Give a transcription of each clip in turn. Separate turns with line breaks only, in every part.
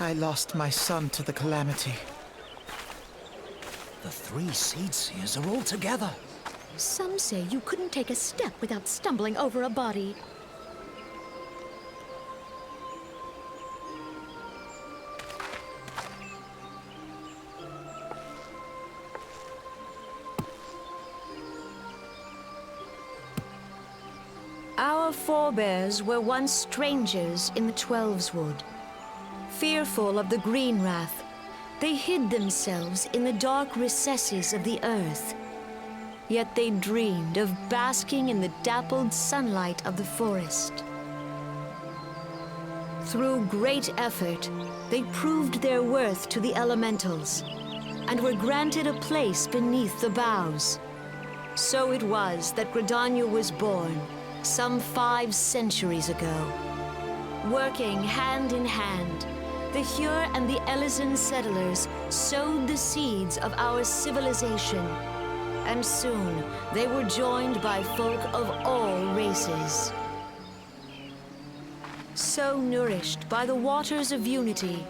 I lost my son to the calamity.
The three seed seers are all together.
Some say you couldn't take a step without stumbling over a body. Our forebears were once strangers in the Twelveswood. Fearful of the green wrath, they hid themselves in the dark recesses of the earth. Yet they dreamed of basking in the dappled sunlight of the forest. Through great effort, they proved their worth to the elementals, and were granted a place beneath the boughs. So it was that Gridania was born, some 5 centuries ago. Working hand in hand, the Hyur and the Elysian settlers sowed the seeds of our civilization, and soon they were joined by folk of all races. So nourished by the waters of unity,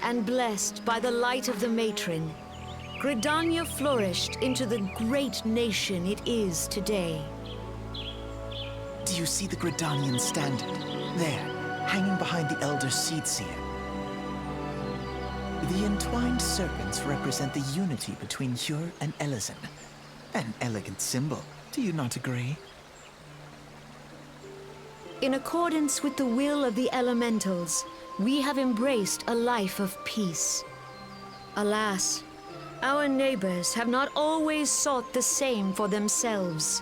and blessed by the light of the matron, Gridania flourished into the great nation it is today.
Do you see the Gridanian standard? There, hanging behind the Elder Seedseer. The entwined serpents represent the unity between Hyur and Elysian. An elegant symbol, do you not agree?
In accordance with the will of the elementals, we have embraced a life of peace. Alas, our neighbors have not always sought the same for themselves,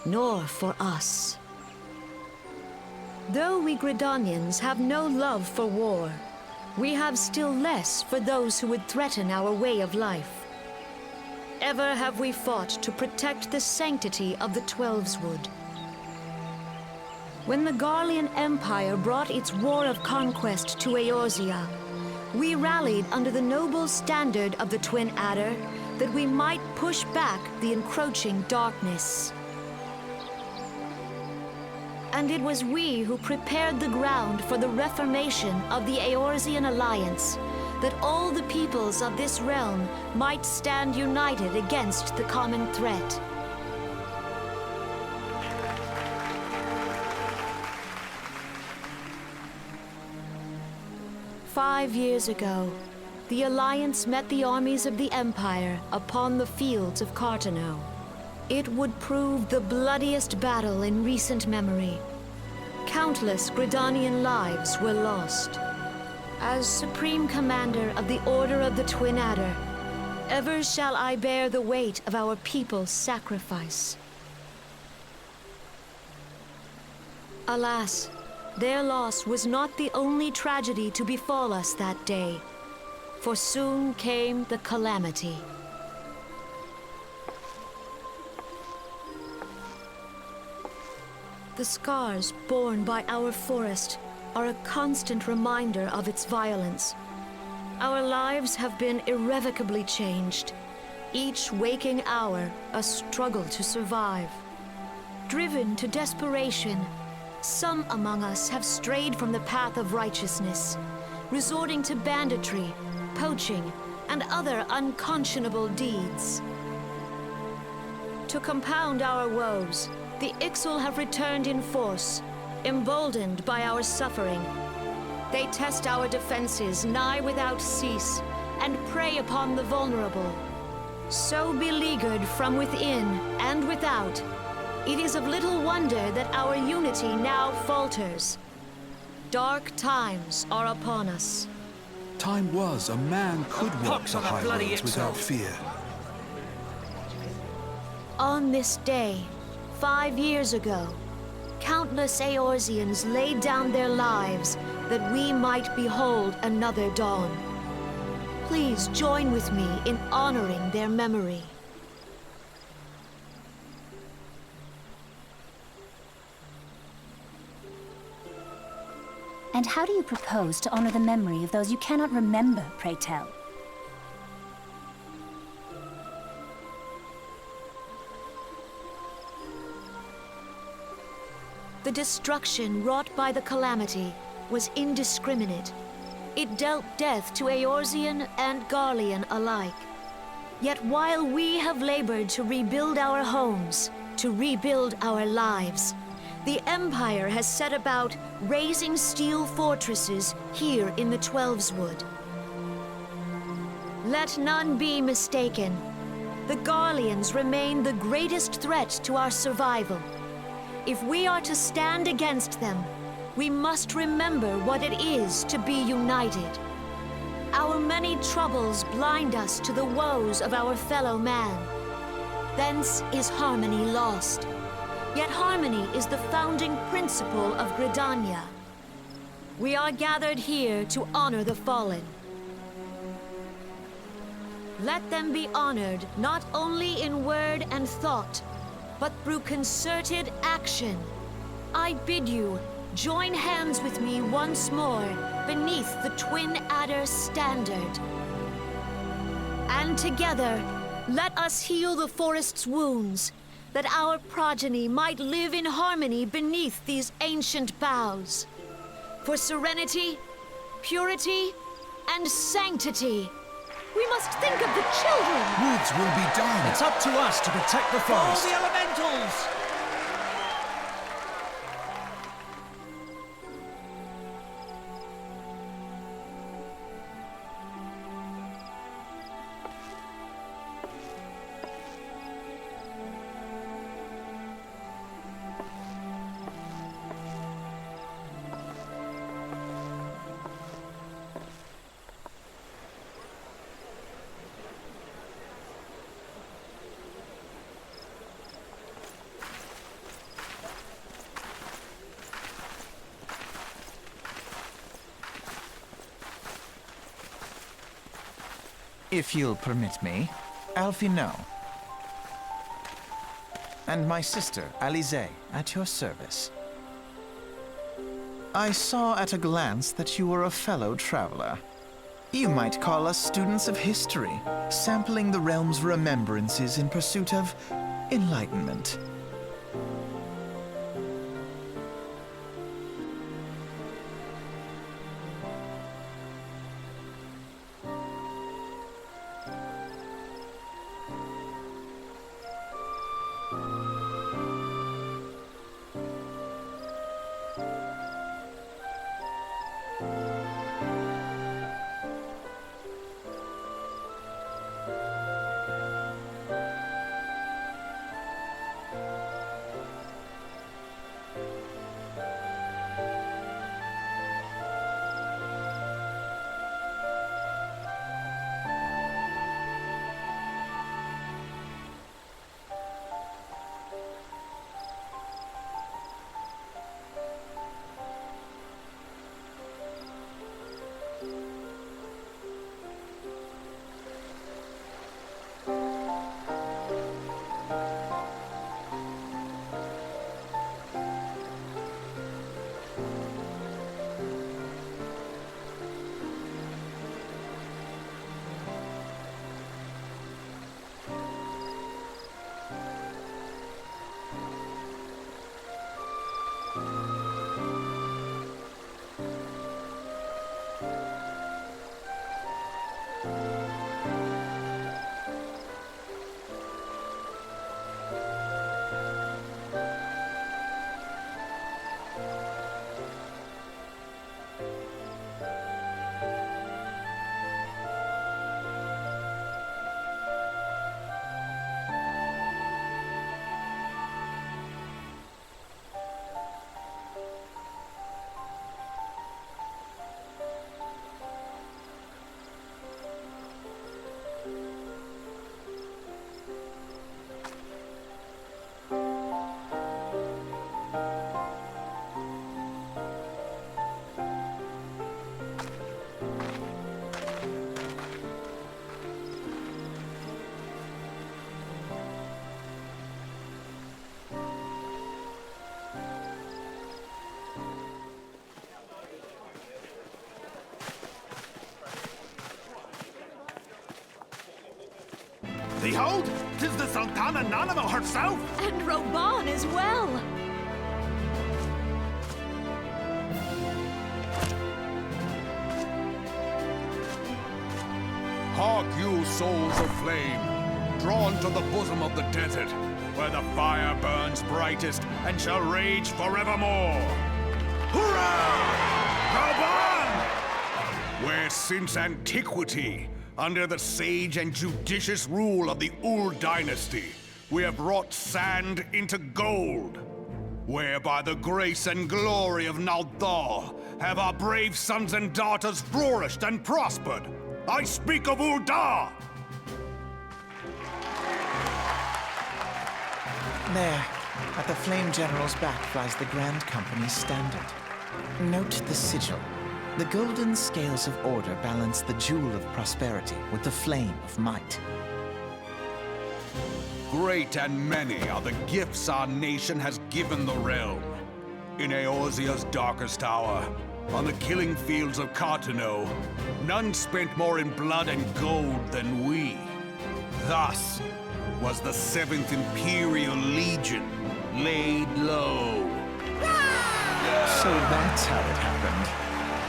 nor for us. Though we Gridanians have no love for war, we have still less for those who would threaten our way of life. Ever have we fought to protect the sanctity of the Twelveswood. When the Garlean Empire brought its war of conquest to Eorzea, we rallied under the noble standard of the Twin Adder that we might push back the encroaching darkness. And it was we who prepared the ground for the reformation of the Eorzean Alliance, that all the peoples of this realm might stand united against the common threat. "5 years ago, the Alliance met the armies of the Empire upon the fields of Cartano. It would prove the bloodiest battle in recent memory. Countless Gridanian lives were lost. As Supreme Commander of the Order of the Twin Adder, ever shall I bear the weight of our people's sacrifice. Alas, their loss was not the only tragedy to befall us that day, for soon came the calamity. The scars borne by our forest are a constant reminder of its violence. Our lives have been irrevocably changed, each waking hour a struggle to survive. Driven to desperation, some among us have strayed from the path of righteousness, resorting to banditry, poaching, and other unconscionable deeds. To compound our woes, the Ixal have returned in force, emboldened by our suffering. They test our defenses nigh without cease, and prey upon the vulnerable. So beleaguered from within and without, it is of little wonder that our unity now falters. Dark times are upon us.
Time was a man could walk the high roads without fear.
On this day, 5 years ago, countless Eorzeans laid down their lives that we might behold another dawn. Please join with me in honoring their memory.
And how do you propose to honor the memory of those you cannot remember, pray tell?
The destruction wrought by the calamity was indiscriminate. It dealt death to Eorzean and Garlean alike. Yet while we have labored to rebuild our homes, to rebuild our lives, the Empire has set about raising steel fortresses here in the Twelveswood. Let none be mistaken. The Garleans remain the greatest threat to our survival. If we are to stand against them, we must remember what it is to be united. Our many troubles blind us to the woes of our fellow man. Thence is harmony lost. Yet harmony is the founding principle of Gridania. We are gathered here to honor the fallen. Let them be honored not only in word and thought, but through concerted action. I bid you, join hands with me once more beneath the Twin Adder standard. And together, let us heal the forest's wounds, that our progeny might live in harmony beneath these ancient boughs. For serenity, purity, and sanctity, we must think of the children!
Woods will be done.
It's up to us to protect the forest.
All the elementals!
If you'll permit me, Alfie no. And my sister, Alize, at your service. I saw at a glance that you were a fellow traveler. You might call us students of history, sampling the realm's remembrances in pursuit of enlightenment.
Behold, 'tis the Sultana Nanamo herself!
And Reborn as well!
Hark you, souls of flame, drawn to the bosom of the desert, where the fire burns brightest and shall rage forevermore. Hurrah! Reborn! Where since antiquity, under the sage and judicious rule of the Ul dynasty, we have wrought sand into gold. Where by the grace and glory of Naldar have our brave sons and daughters flourished and prospered. I speak of Uldar!
There, at the Flame General's back flies the Grand Company's standard. Note the sigil. The golden scales of order balance the jewel of prosperity with the flame of might.
Great and many are the gifts our nation has given the realm. In Eorzea's darkest hour, on the killing fields of Cartano, none spent more in blood and gold than we. Thus was the 7th Imperial Legion laid low.
So that's how it happened.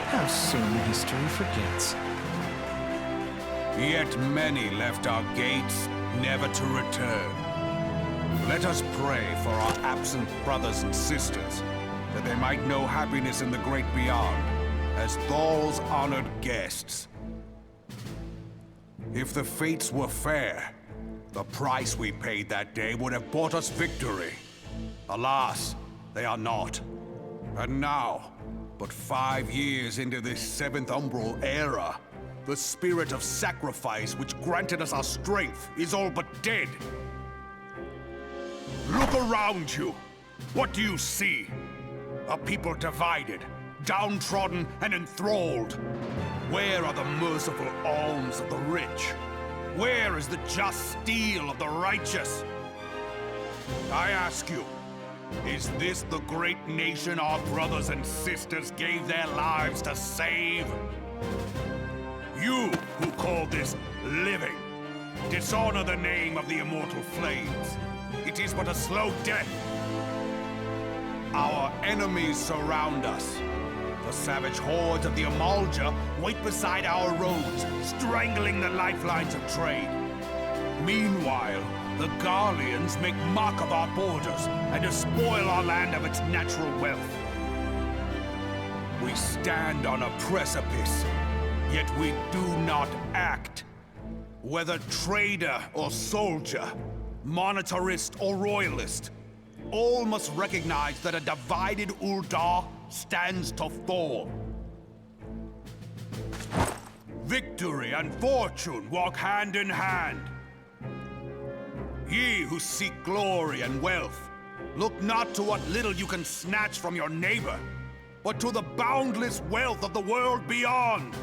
How soon history forgets.
Yet many left our gates, never to return. Let us pray for our absent brothers and sisters, that they might know happiness in the great beyond, as Thal's honored guests. If the fates were fair, the price we paid that day would have bought us victory. Alas, they are not. And now, but 5 years into this 7th Umbral era, the spirit of sacrifice which granted us our strength is all but dead. Look around you. What do you see? A people divided, downtrodden and enthralled. Where are the merciful alms of the rich? Where is the just steel of the righteous? I ask you, is this the great nation our brothers and sisters gave their lives to save? You who call this living, dishonor the name of the immortal flames. It is but a slow death. Our enemies surround us. The savage hordes of the Amalja wait beside our roads, strangling the lifelines of trade. Meanwhile, the Garleans make mock of our borders and despoil our land of its natural wealth. We stand on a precipice, yet we do not act. Whether trader or soldier, monetarist or royalist, all must recognize that a divided Uldar stands to fall. Victory and fortune walk hand in hand. Ye who seek glory and wealth, look not to what little you can snatch from your neighbor, but to the boundless wealth of the world beyond.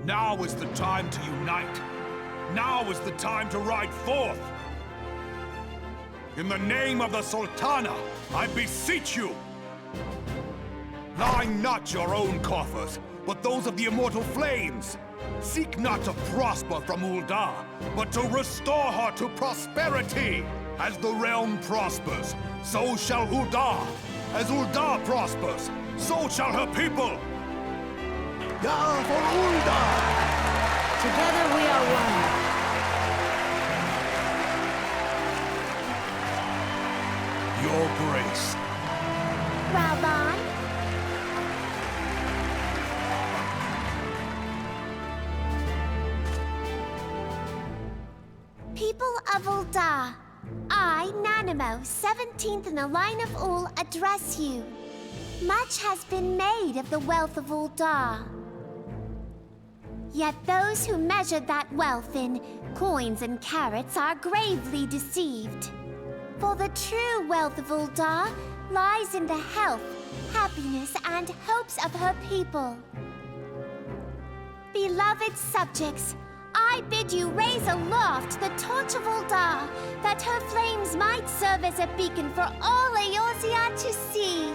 Now is the time to unite. Now is the time to ride forth. In the name of the Sultana, I beseech you, line not your own coffers, but those of the immortal flames. Seek not to prosper from Uldar, but to restore her to prosperity. As the realm prospers, so shall Uldar. As Uldar prospers, so shall her people.
Ya for Uldar!
Together we are one.
Your grace.
Reborn. People of Uldar, I, Nanimo, 17th in the line of Ul, address you. Much has been made of the wealth of Uldar. Yet those who measured that wealth in coins and carats are gravely deceived. For the true wealth of Uldar lies in the health, happiness, and hopes of her people. Beloved subjects, I bid you raise aloft the torch of Uldar, that her flames might serve as a beacon for all Eorzea to see.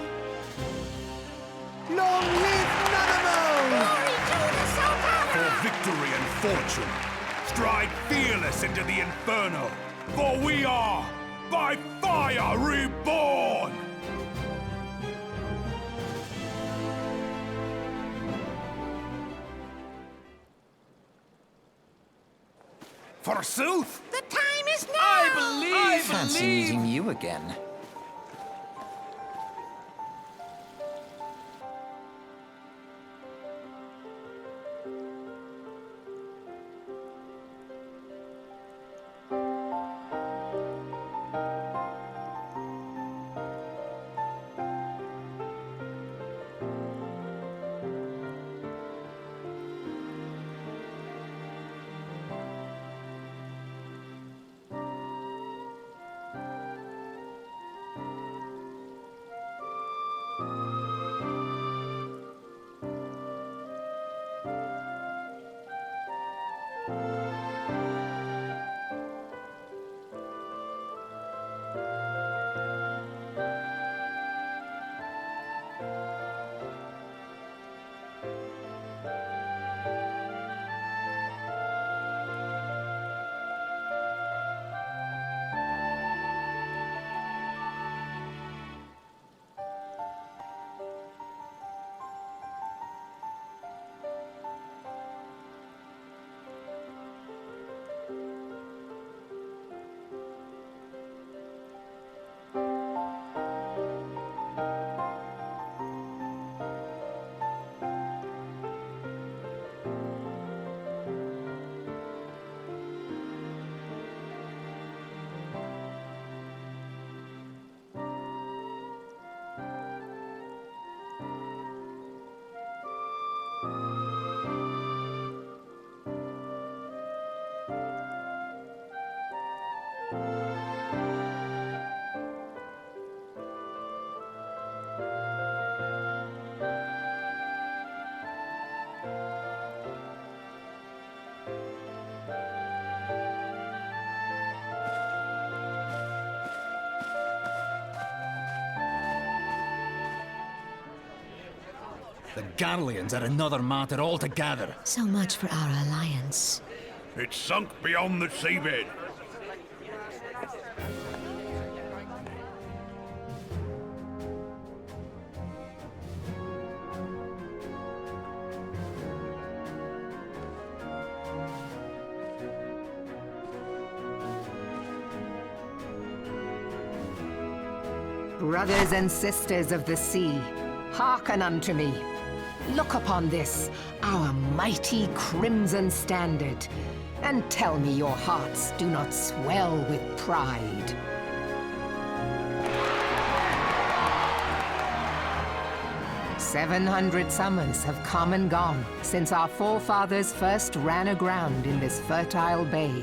Long live Nanamo!
Glory to the Sultana!
For victory and fortune, stride fearless into the inferno, for we are, by fire, reborn! Forsooth!
The time is now!
Fancy meeting you again.
The Garleans are another matter altogether.
So much for our alliance.
It's sunk beyond the seabed.
Brothers and sisters of the sea, hearken unto me. Look upon this, our mighty crimson standard, and tell me your hearts do not swell with pride. "700 summers have come and gone since our forefathers first ran aground in this fertile bay.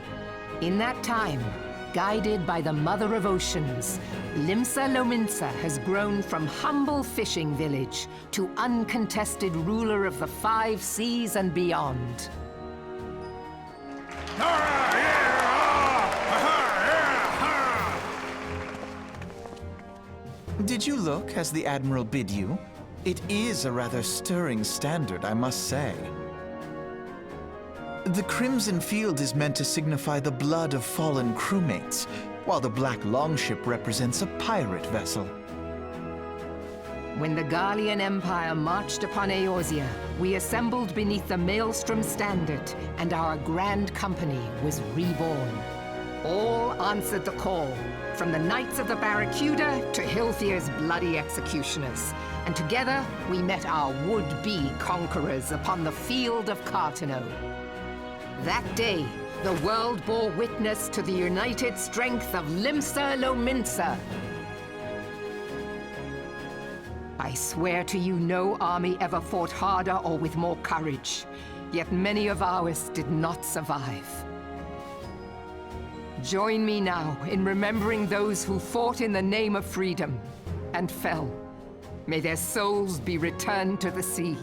In that time, guided by the Mother of Oceans, Limsa Lominsa has grown from humble fishing village to uncontested ruler of the 5 seas and beyond.
Did you look as the Admiral bid you? It is a rather stirring standard, I must say. The crimson field is meant to signify the blood of fallen crewmates, while the black longship represents a pirate vessel.
When the Garlean Empire marched upon Eorzea, we assembled beneath the Maelstrom standard, and our grand company was reborn. All answered the call, from the Knights of the Barracuda to Hilfir's bloody executioners. And together, we met our would-be conquerors upon the field of Cartano. That day, the world bore witness to the united strength of Limsa Lominsa. I swear to you, no army ever fought harder or with more courage, yet many of ours did not survive. Join me now in remembering those who fought in the name of freedom and fell. May their souls be returned to the sea.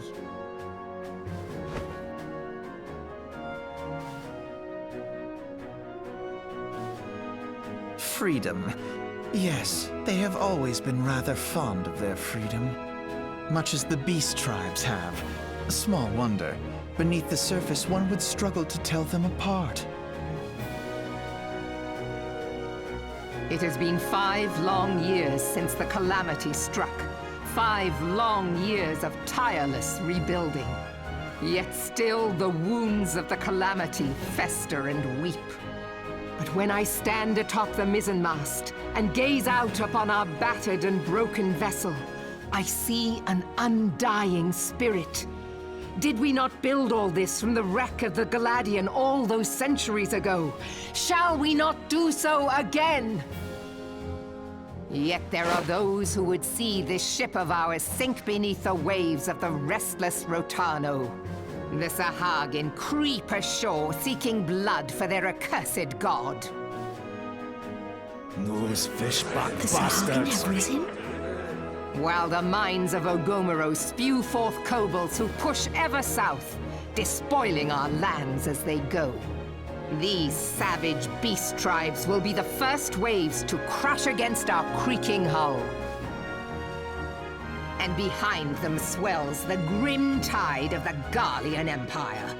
Freedom. Yes, they have always been rather fond of their freedom. Much as the beast tribes have. Small wonder. Beneath the surface, one would struggle to tell them apart.
It has been 5 long years since the calamity struck. 5 long years of tireless rebuilding. Yet still the wounds of the calamity fester and weep. But when I stand atop the mizzenmast and gaze out upon our battered and broken vessel, I see an undying spirit. Did we not build all this from the wreck of the Galadian all those centuries ago? Shall we not do so again? Yet there are those who would see this ship of ours sink beneath the waves of the restless Rotano. The Sahagin creep ashore seeking blood for their accursed god.
Those fishback
The Sahagin have risen?
While the mines of Ogomoro spew forth kobolds who push ever south, despoiling our lands as they go. These savage beast tribes will be the first waves to crash against our creaking hull. And behind them swells the grim tide of the Garlean Empire.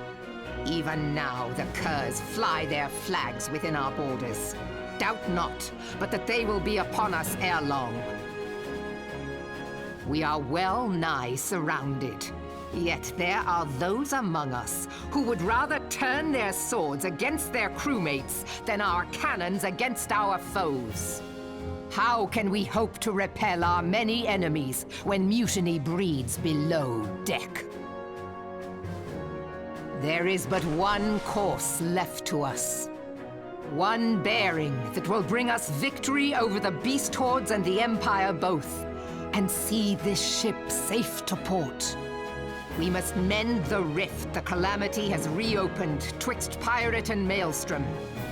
Even now, the Curs fly their flags within our borders. Doubt not, but that they will be upon us ere long. We are well nigh surrounded. Yet there are those among us who would rather turn their swords against their crewmates than our cannons against our foes. How can we hope to repel our many enemies when mutiny breeds below deck? There is but one course left to us. One bearing that will bring us victory over the beast hordes and the Empire both, and see this ship safe to port. We must mend the rift the Calamity has reopened twixt pirate and maelstrom,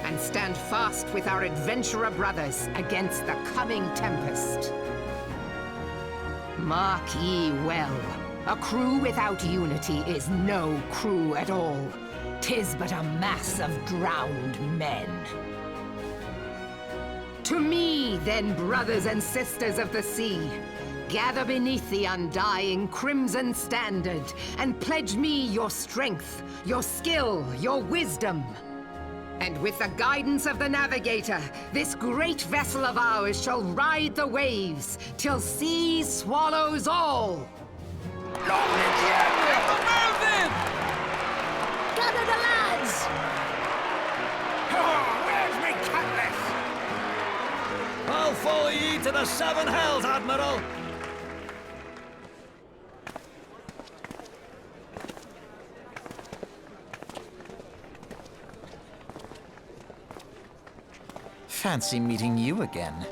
and stand fast with our adventurer brothers against the coming tempest. Mark ye well, a crew without unity is no crew at all. 'Tis but a mass of drowned men. To me, then, brothers and sisters of the sea, gather beneath the undying crimson standard, and pledge me your strength, your skill, your wisdom. And with the guidance of the navigator, this great vessel of ours shall ride the waves, till sea swallows all!
Gather the lads!
Where's me cutlass?
I'll follow ye to the seven hells, Admiral!
Fancy meeting you again.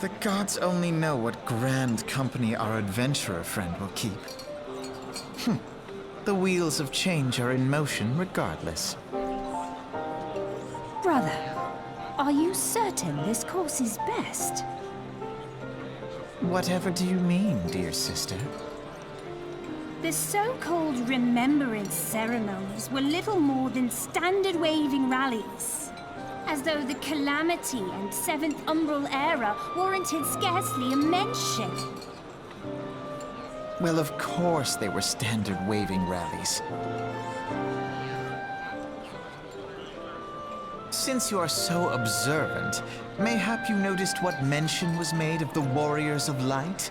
The gods only know what grand company our adventurer friend will keep. The wheels of change are in motion regardless.
Brother, are you certain this course is best?
Whatever do you mean, dear sister?
The so-called remembrance ceremonies were little more than standard waving rallies. As though the Calamity and Seventh Umbral era warranted scarcely a mention.
Well, of course they were standard waving rallies. Since you are so observant, mayhap you noticed what mention was made of the Warriors of Light?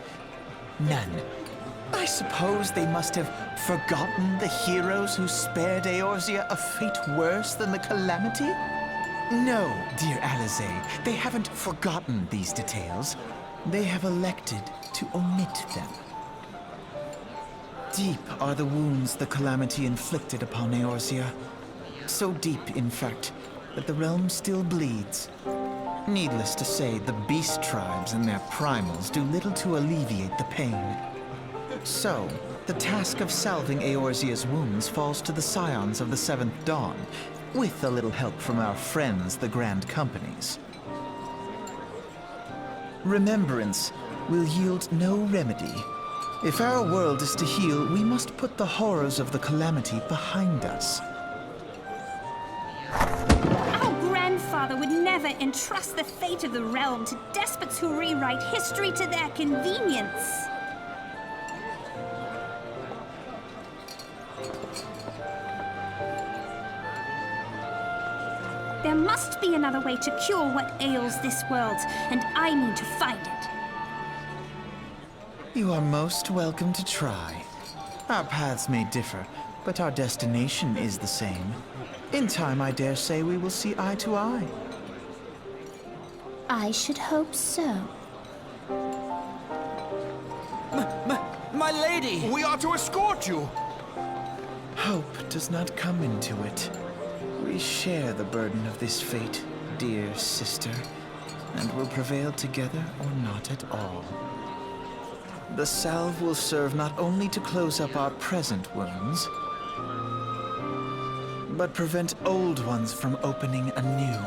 None. I suppose they must have forgotten the heroes who spared Eorzea a fate worse than the Calamity? No, dear Alizé, they haven't forgotten these details. They have elected to omit them. Deep are the wounds the Calamity inflicted upon Eorzea. So deep, in fact, that the realm still bleeds. Needless to say, the beast tribes and their primals do little to alleviate the pain. So, the task of salving Eorzea's wounds falls to the scions of the Seventh Dawn, with a little help from our friends, the Grand Companies. Remembrance will yield no remedy. If our world is to heal, we must put the horrors of the Calamity behind us.
Our grandfather would never entrust the fate of the realm to despots who rewrite history to their convenience. There must be another way to cure what ails this world, and I mean to find it.
You are most welcome to try. Our paths may differ, but our destination is the same. In time, I dare say we will see eye to eye.
I should hope so.
My lady!
We are to escort you!
Hope does not come into it. We share the burden of this fate, dear sister, and will prevail together or not at all. The salve will serve not only to close up our present wounds, but prevent old ones from opening anew.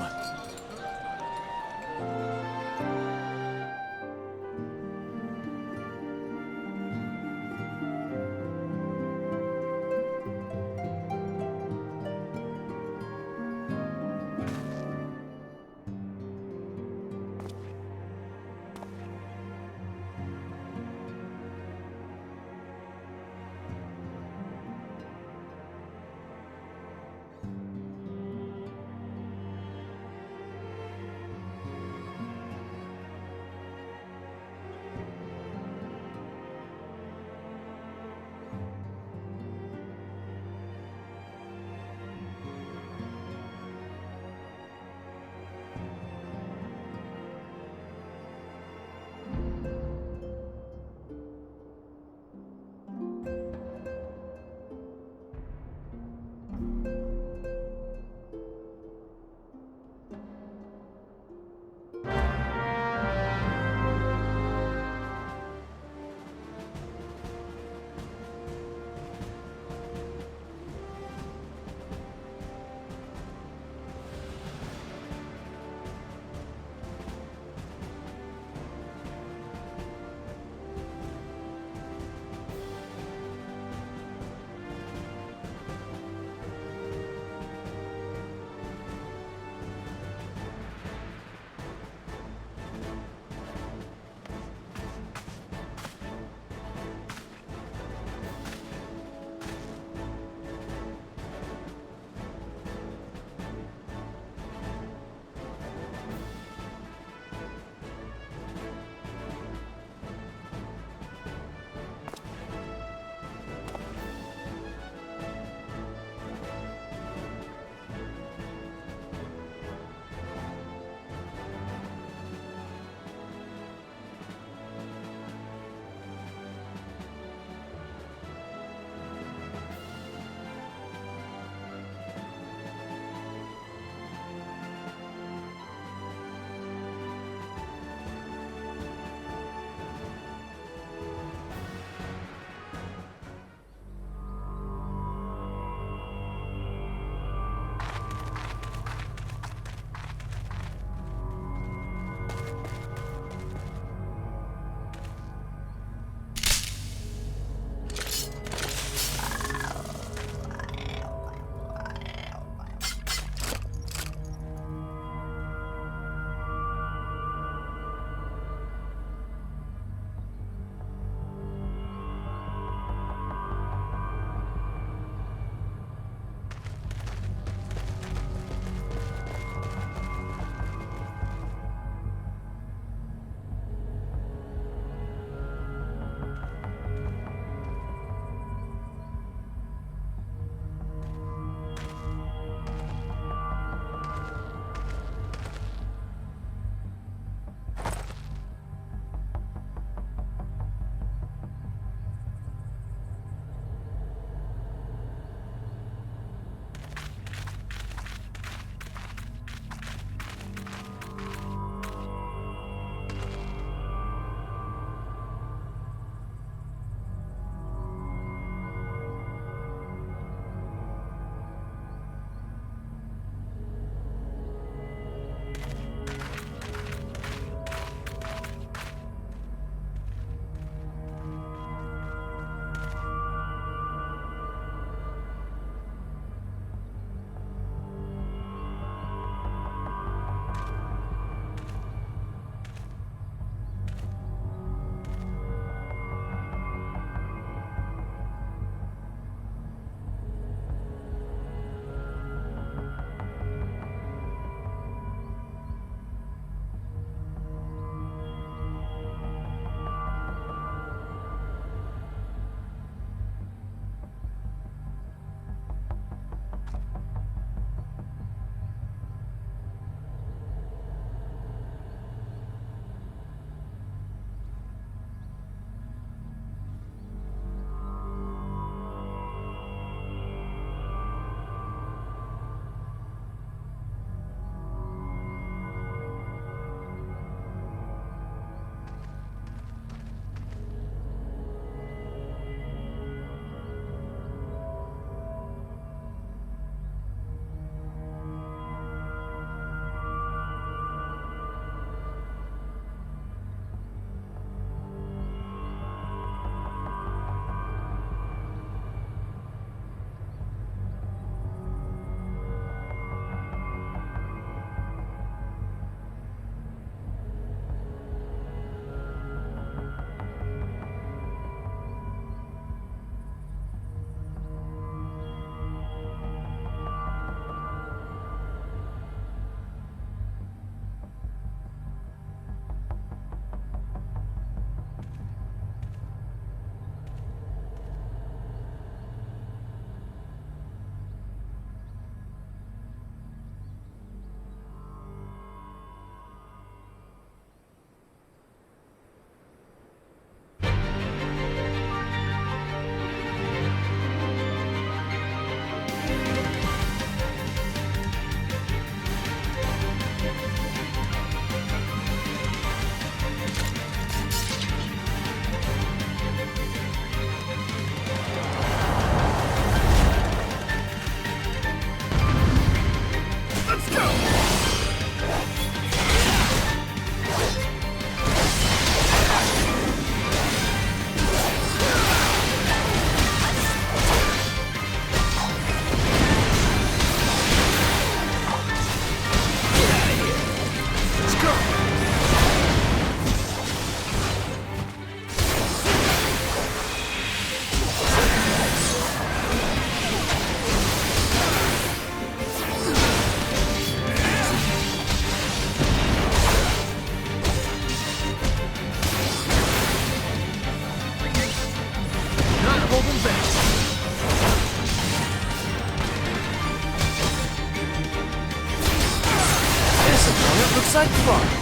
Looks like fun.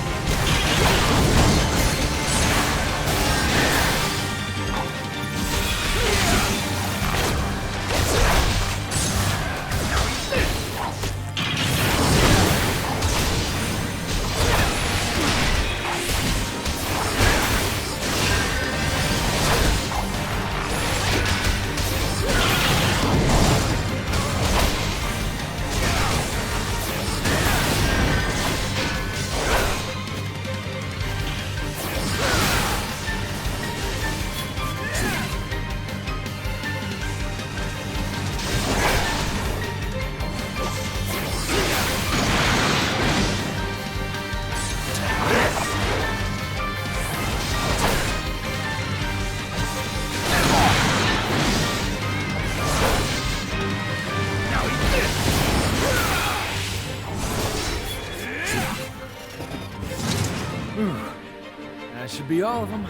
That should be all of them.